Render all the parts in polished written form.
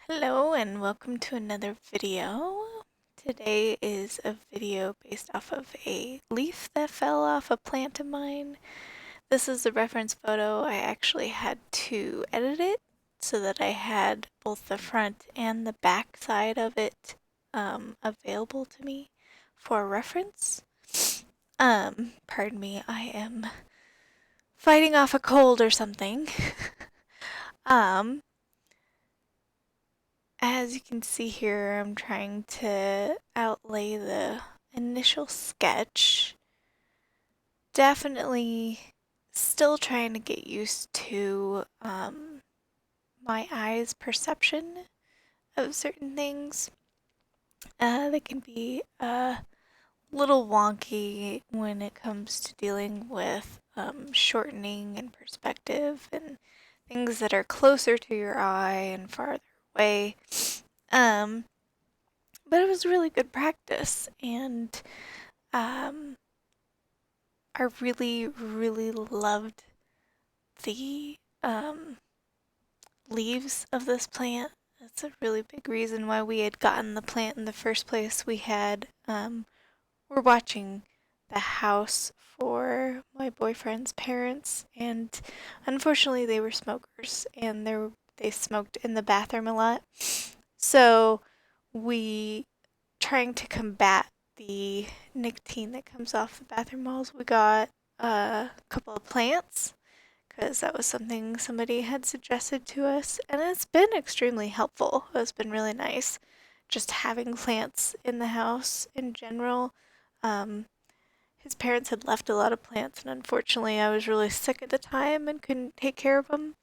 Hello and welcome to another video. Today is a video based off of a leaf that fell off a plant of mine. This is the reference photo. I actually had to edit it so that I had both the front and the back side of it available to me for reference. Pardon me, I am fighting off a cold or something. um, As you can see here, I'm trying to outlay the initial sketch. Definitely still trying to get used to my eye's perception of certain things. They can be a little wonky when it comes to dealing with shortening and perspective and things that are closer to your eye and farther away. Um, but it was really good practice, and um, I really, really loved the leaves of this plant. That's a really big reason why we had gotten the plant in the first place. We're watching the house for my boyfriend's parents, and unfortunately they were smokers, and they smoked in the bathroom a lot. So we trying to combat the nicotine that comes off the bathroom walls, we got a couple of plants because that was something somebody had suggested to us, and it's been extremely helpful. It's been really nice just having plants in the house in general. Um, his parents had left a lot of plants, and unfortunately, I was really sick at the time and couldn't take care of them.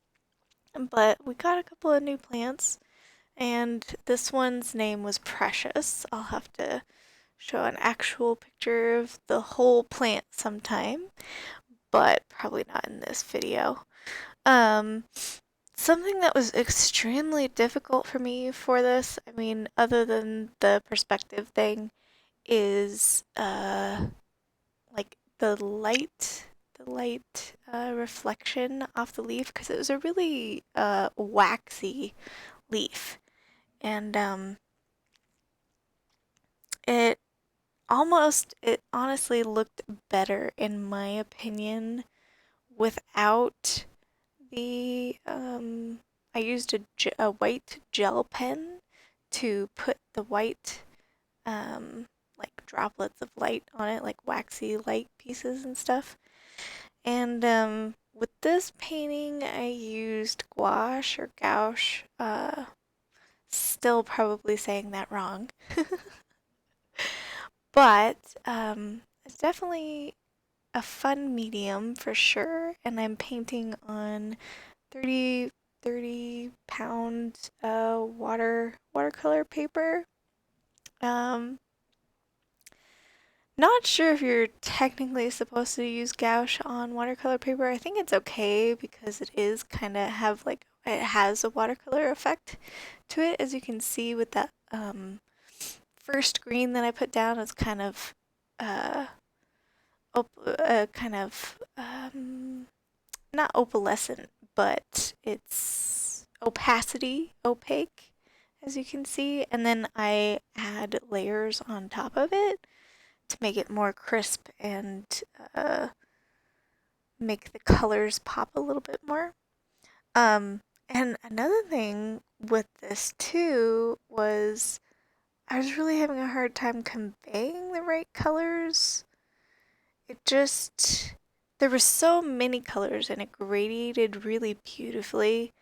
But we got a couple of new plants, and this one's name was Precious. I'll have to show an actual picture of the whole plant sometime, but probably not in this video. Um, Something that was extremely difficult for me for this, I mean, other than the perspective thing, is like the light reflection off the leaf, because it was a really waxy leaf, and it it honestly looked better in my opinion without the I used a white gel pen to put the white like droplets of light on it, like waxy light pieces and stuff. And with this painting I used gouache or gouache, still probably saying that wrong. But it's definitely a fun medium for sure, and I'm painting on 30 pound watercolor paper. Um, Not sure if you're technically supposed to use gouache on watercolor paper. I think it's okay because it is kind of have like it has a watercolor effect to it, as you can see with that first green that I put down. It's kind of uh, kind of not opalescent, but it's opaque, as you can see. And then I add layers on top of it to make it more crisp and uh, make the colors pop a little bit more. Um, and another thing with this too was I was really having a hard time conveying the right colors. It just, there were so many colors and it gradiated really beautifully.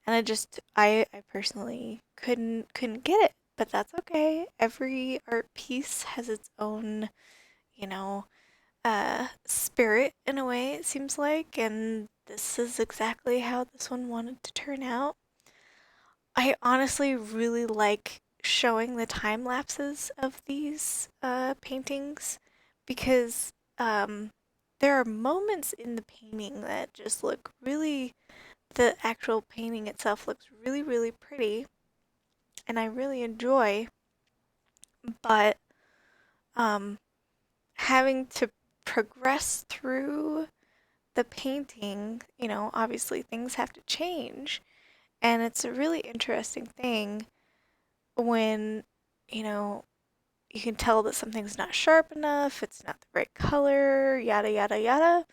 And I personally couldn't get it, but that's okay. Every art piece has its own, you know, spirit in a way, it seems like, and this is exactly how this one wanted to turn out. I honestly really like showing the time lapses of these paintings because there are moments in the painting that just look really, the actual painting itself looks really, really pretty, and I really enjoy, but um, having to progress through the painting, obviously things have to change. And it's a really interesting thing when, you know, you can tell that something's not sharp enough, it's not the right color, yada, yada, yada.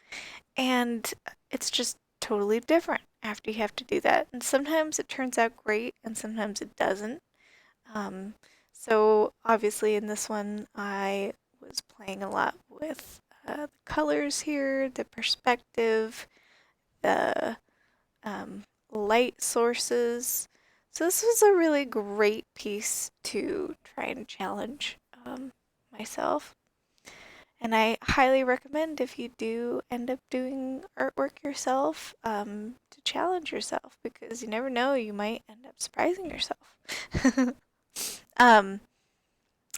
And it's just totally different after you have to do that. And sometimes it turns out great and sometimes it doesn't. Um, so obviously in this one, I was playing a lot with the colors here, the perspective, the light sources. So this was a really great piece to try and challenge myself. And I highly recommend if you do end up doing artwork yourself, to challenge yourself because you never know, you might end up surprising yourself. um,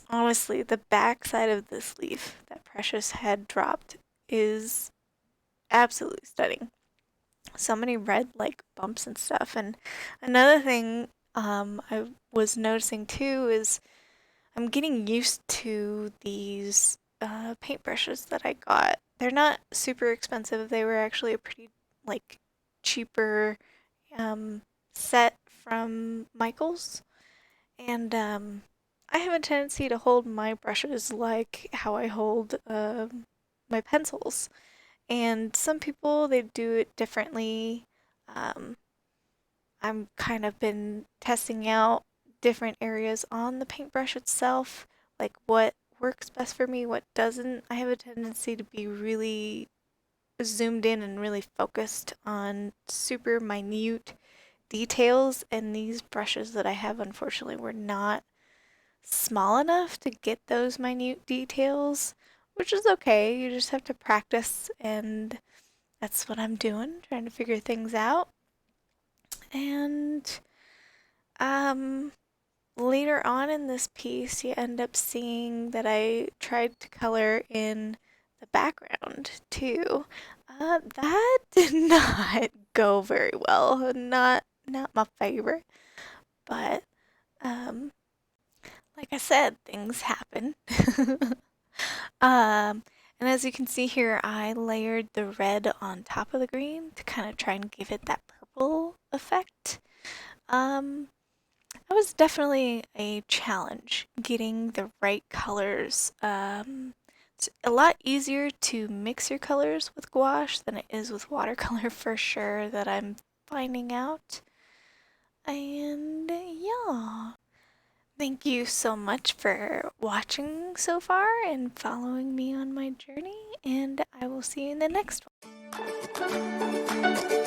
Honestly, the back side of this leaf that Precious had dropped is absolutely stunning. So many red like bumps and stuff. And another thing I was noticing too is I'm getting used to these paintbrushes that I got. They're not super expensive. They were actually a pretty like cheaper um, set from Michaels. And I have a tendency to hold my brushes like how I hold my pencils. And some people, they do it differently. Um, I'm kind of been testing out different areas on the paintbrush itself, like what works best for me, what doesn't. I have a tendency to be really zoomed in and really focused on super minute details, and these brushes that I have unfortunately were not small enough to get those minute details, which is okay. You just have to practice, and that's what I'm doing, trying to figure things out. And um, later on in this piece, you end up seeing that I tried to color in the background too. That did not go very well. Not my favorite, but um, like I said, things happen. Um, and as you can see here, I layered the red on top of the green to kind of try and give it that purple effect. Um, that was definitely a challenge getting the right colors. It's a lot easier to mix your colors with gouache than it is with watercolor for sure, that I'm finding out. And yeah. Thank you so much for watching so far and following me on my journey, and I will see you in the next one.